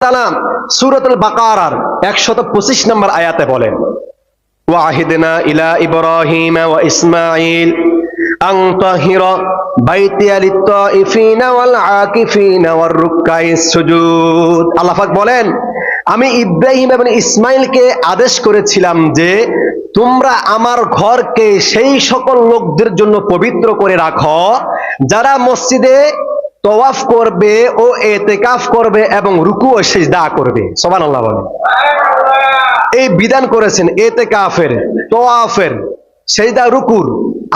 তাআলা সূরাতুল বাকারার 125 নম্বর আয়াতে বলেন, ওয়াহিদনা ইলা ইব্রাহিম ওয়া ইসমাঈল আন তাহিরা বাইতিয়া লিত-তাইফিনা ওয়াল আকিফিনা ওয়ার রুকআইস সুজুদ। আল্লাহ পাক বলেন, আমি ইব্রাহিম এবং ইসমাইলকে আদেশ করেছিলাম যে তোমরা আমার ঘরকে সেই সকল লোকদের জন্য পবিত্র করে রাখো যারা মসজিদে তওয়াফ করবে ও ইতিকাফ করবে এবং রুকু ও সিজদা করবে। সুবহানাল্লাহ বলেন। এই বিধান করেছেন ইতিকাফের, তওয়াফের, সিজদা, রুকুর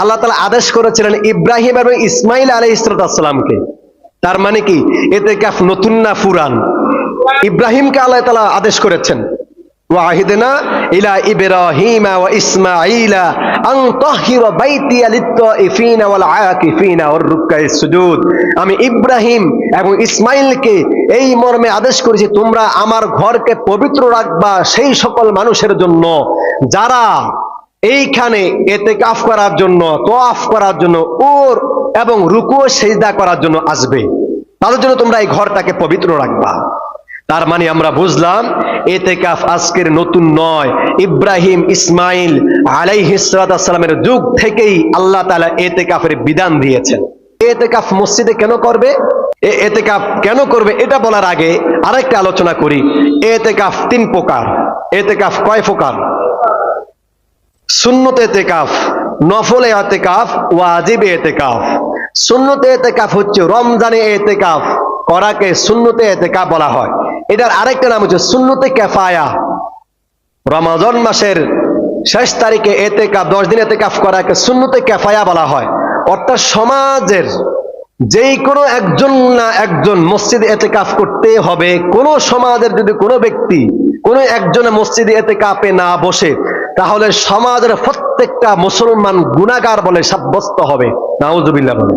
আল্লাহ তাআলা আদেশ করেছিলেন ইব্রাহিম এবং ইসমাইল আলাইহিস সালামকে। তার মানে কি ইতিকাফ নতুন না পুরান? ইব্রাহিমকে আল্লাহ তাআলা আদেশ করেছেন, ওয়াহিদনা ইলা ইব্রাহিম ওয়া ইসমাঈলা আন তাহিরা বাইতিয়া লিত-তাইফিনা ওয়াল আকিফিনা ওয়ার রুকআইস সুজুদ। আমি ইব্রাহিম এবং ইসমাইলকে এই মর্মে আদেশ করেছি তোমরা আমার ঘরকে পবিত্র রাখবা সেই সকল মানুষের জন্য যারা এইখানে ইতিকাফ করার জন্য, তওয়াফ করার জন্য ওর এবং রুকু ও সিজদা করার জন্য আসবে, তাদের জন্য তোমরা এই ঘরটাকে পবিত্র রাখবা। তার মানে আমরা বুঝলাম ইতিকাফ আজকের নতুন নয়, ইব্রাহিম ইসমাইল আলাইহিস সালামের যুগ থেকেই আল্লাহ তাআলা ইতিকাফের বিধান দিয়েছেন। ইতিকাফ মসজিদে কেন করবে, ইতিকাফ কেন করবে এটা বলার আগে আরেকটা আলোচনা করি। ইতিকাফ তিন প্রকার। ইতিকাফ কয় প্রকার? সুন্নত ইতিকাফ, নফল ইতিকাফ, ওয়াজিব ইতিকাফ। সুন্নত ইতিকাফ হচ্ছে রমজানে ইতিকাফ করাকে সুন্নতে ইতিকাফ বলা হয়। এটার আরেকটা নাম হচ্ছে সুন্নতে কিফায়া। রমজান মাসের শেষ তারিখে ইতিকাফ 10 দিন ইতিকাফ করাকে সুন্নতে কিফায়া বলা হয়। অর্থাৎ সমাজের যেই কোনো একজন না একজন মসজিদে ইতিকাফ করতে হবে। কোন সমাজের যদি কোনো ব্যক্তি কোনো একজনে মসজিদে ইতিকাফে না বসে তাহলে সমাজের প্রত্যেকটা মুসলমান গুনাহগার বলে সাব্যস্ত হবে। নাউজুবিল্লাহ বলে।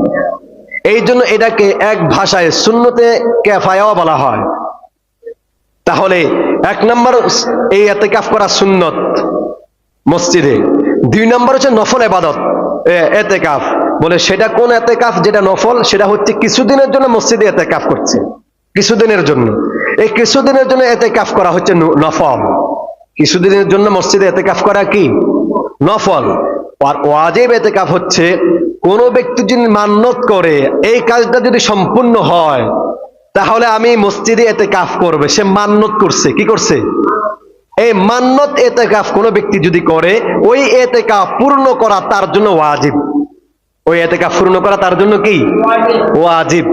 এই জন্য এটাকে এক ভাষায় সুন্নতে কিফায়া বলা হয়। তাহলে এক নম্বর এই ইতিকাফ করা সুন্নত মসজিদে। 2 নম্বর হচ্ছে নফল ইবাদত ইতিকাফ। বলে সেটা কোন ইতিকাফ যেটা নফল? সেটা হচ্ছে কিছুদিনের জন্য মসজিদে ইতিকাফ করছে, কিছুদিনের জন্য। এই কিছুদিনের জন্য ইতিকাফ করা হচ্ছে নফল। কিছুদিনের জন্য মসজিদে ইতিকাফ করা কি নফল। আর ওয়াজিব ইতিকাফ হচ্ছে কোন ব্যক্তি যদি মান্যত করে এই কাজটা যদি সম্পূর্ণ হয় তাহলে আমি মসজিদে ইতিকাফ করবে। সে মান্যত করছে, কি করছে? এই মান্যত ইতিকাফ কোন ব্যক্তি যদি করে ওই ইতিকাফ পূর্ণ করা তার জন্য ওয়াজিব। ওই ইতিকাফ পূর্ণ করা তার জন্য কি ওয়াজিব।